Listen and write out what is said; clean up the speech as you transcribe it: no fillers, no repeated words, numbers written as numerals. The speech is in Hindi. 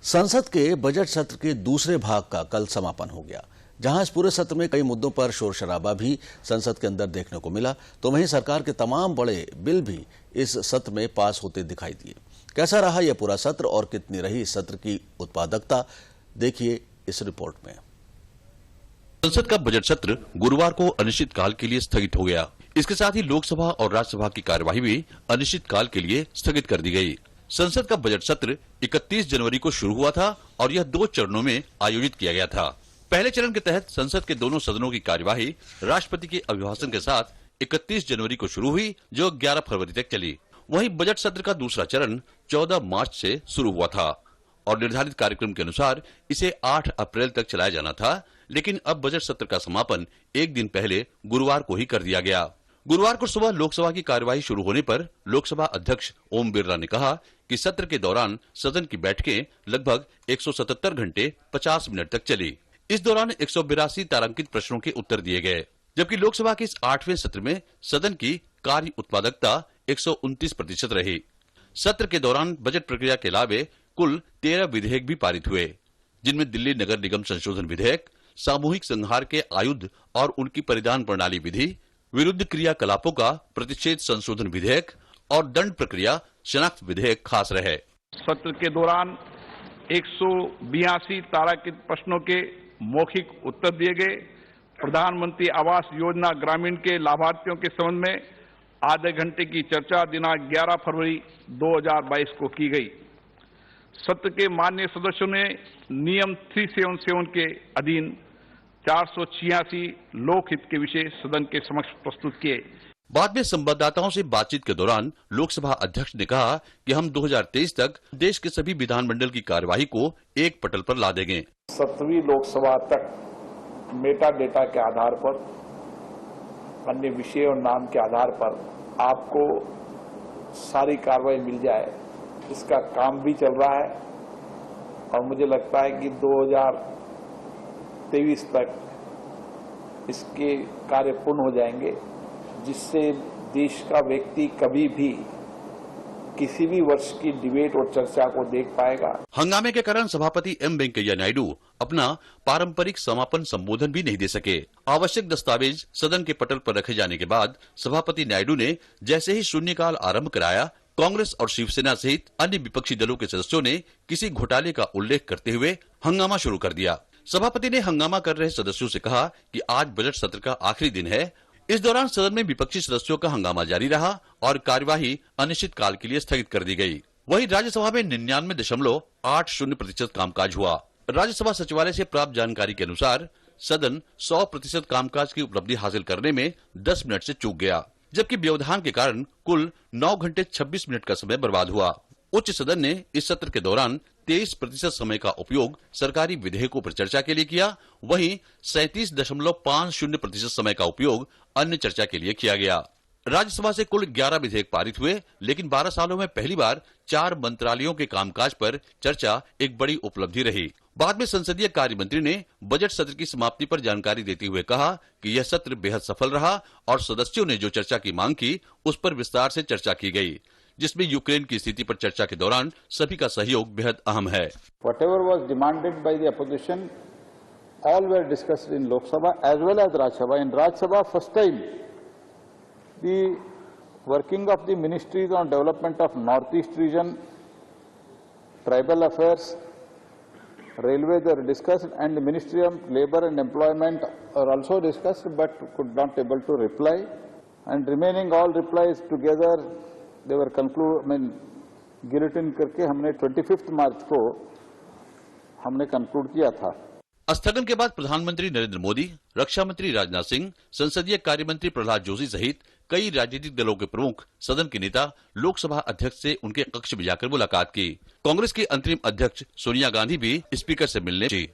संसद के बजट सत्र के दूसरे भाग का कल समापन हो गया। जहां इस पूरे सत्र में कई मुद्दों पर शोर शराबा भी संसद के अंदर देखने को मिला, तो वहीं सरकार के तमाम बड़े बिल भी इस सत्र में पास होते दिखाई दिए। कैसा रहा यह पूरा सत्र और कितनी रही इस सत्र की उत्पादकता, देखिए इस रिपोर्ट में। संसद का बजट सत्र गुरुवार को अनिश्चितकाल के लिए स्थगित हो गया। इसके साथ ही लोकसभा और राज्यसभा की कार्यवाही भी अनिश्चितकाल के लिए स्थगित कर दी गई। संसद का बजट सत्र 31 जनवरी को शुरू हुआ था और यह 2 चरणों में आयोजित किया गया था। पहले चरण के तहत संसद के दोनों सदनों की कार्यवाही राष्ट्रपति के अभिभाषण के साथ 31 जनवरी को शुरू हुई, जो 11 फरवरी तक चली। वहीं बजट सत्र का दूसरा चरण 14 मार्च से शुरू हुआ था और निर्धारित कार्यक्रम के अनुसार इसे 8 अप्रैल तक चलाया जाना था, लेकिन अब बजट सत्र का समापन एक दिन पहले गुरुवार को ही कर दिया गया। गुरुवार को सुबह लोकसभा की कार्यवाही शुरू होने पर लोकसभा अध्यक्ष ओम बिरला ने कहा कि सत्र के दौरान सदन की बैठकें लगभग 177 घंटे 50 मिनट तक चली। इस दौरान 182 तारांकित प्रश्नों के उत्तर दिए गए, जबकि लोकसभा के इस 8वें सत्र में सदन की कार्य उत्पादकता 129% रही। सत्र के दौरान बजट प्रक्रिया के अलावे कुल 13 विधेयक भी पारित हुए, जिनमें दिल्ली नगर निगम संशोधन विधेयक, सामूहिक संहार के आयुध और उनकी परिधान प्रणाली विधि, विरुद्ध क्रियाकलापों का प्रतिषेध संशोधन विधेयक और दंड प्रक्रिया शनाख्त विधेयक खास रहे। सत्र के दौरान 182 तारांकित प्रश्नों के मौखिक उत्तर दिए गए। प्रधानमंत्री आवास योजना ग्रामीण के लाभार्थियों के संबंध में आधे घंटे की चर्चा दिनांक 11 फरवरी 2022 को की गई। सत्र के माननीय सदस्यों ने नियम 377 के अधीन 486 लोकहित के विषय सदन के समक्ष प्रस्तुत किए। बाद में संवाददाताओं से बातचीत के दौरान लोकसभा अध्यक्ष ने कहा कि हम 2023 तक देश के सभी विधानमंडल की कार्यवाही को एक पटल पर ला देंगे। 7वीं लोकसभा तक मेटा डेटा के आधार पर, अन्य विषय और नाम के आधार पर आपको सारी कार्रवाई मिल जाए, इसका काम भी चल रहा है और मुझे लगता है कि 2023 तक इसके कार्य पूर्ण हो जाएंगे, जिससे देश का व्यक्ति कभी भी किसी भी वर्ष की डिबेट और चर्चा को देख पाएगा। हंगामे के कारण सभापति एम वेंकैया नायडू अपना पारंपरिक समापन संबोधन भी नहीं दे सके। आवश्यक दस्तावेज सदन के पटल पर रखे जाने के बाद सभापति नायडू ने जैसे ही शून्यकाल आरंभ कराया, कांग्रेस और शिवसेना सहित अन्य विपक्षी दलों के सदस्यों ने किसी घोटाले का उल्लेख करते हुए हंगामा शुरू कर दिया। सभापति ने हंगामा कर रहे सदस्यों से कहा कि आज बजट सत्र का आखिरी दिन है। इस दौरान सदन में विपक्षी सदस्यों का हंगामा जारी रहा और कार्यवाही अनिश्चितकाल के लिए स्थगित कर दी गई। वहीं राज्यसभा में 99.80% कामकाज हुआ। राज्यसभा सचिवालय से प्राप्त जानकारी के अनुसार सदन 100% कामकाज की उपलब्धि हासिल करने में 10 मिनट से चूक गया, जबकि व्यवधान के कारण कुल 9 घंटे 26 मिनट का समय बर्बाद हुआ। उच्च सदन ने इस सत्र के दौरान 23% समय का उपयोग सरकारी विधेयकों पर चर्चा के लिए किया। वहीं 37.50% समय का उपयोग अन्य चर्चा के लिए किया गया। राज्यसभा से कुल 11 विधेयक पारित हुए, लेकिन 12 सालों में पहली बार 4 मंत्रालयों के कामकाज पर चर्चा एक बड़ी उपलब्धि रही। बाद में संसदीय कार्य मंत्री ने बजट सत्र की समाप्ति पर जानकारी देते हुए कहा कि यह सत्र बेहद सफल रहा और सदस्यों ने जो चर्चा की मांग की उस पर विस्तार से चर्चा की गई, जिसमें यूक्रेन की स्थिति पर चर्चा के दौरान सभी का सहयोग बेहद अहम है। Whatever was demanded by the opposition, all were discussed in Lok Sabha as well as Rajya Sabha. In Rajya Sabha, first time, the working of the ministries on development of Northeast region, tribal affairs, railways are discussed, and the Ministry of Labour and Employment are also discussed, but could not able to reply. And remaining all replies together, they were गिलिटिन करके हमने 25 मार्च को हमने कंक्लूड किया था। स्थगन के बाद प्रधानमंत्री नरेंद्र मोदी, रक्षा मंत्री राजनाथ सिंह, संसदीय कार्य मंत्री प्रहलाद जोशी सहित कई राजनीतिक दलों के प्रमुख, सदन के नेता लोकसभा अध्यक्ष से उनके कक्ष में जाकर मुलाकात की। कांग्रेस की अंतरिम अध्यक्ष सोनिया गांधी भी स्पीकर से मिलने पहुंची।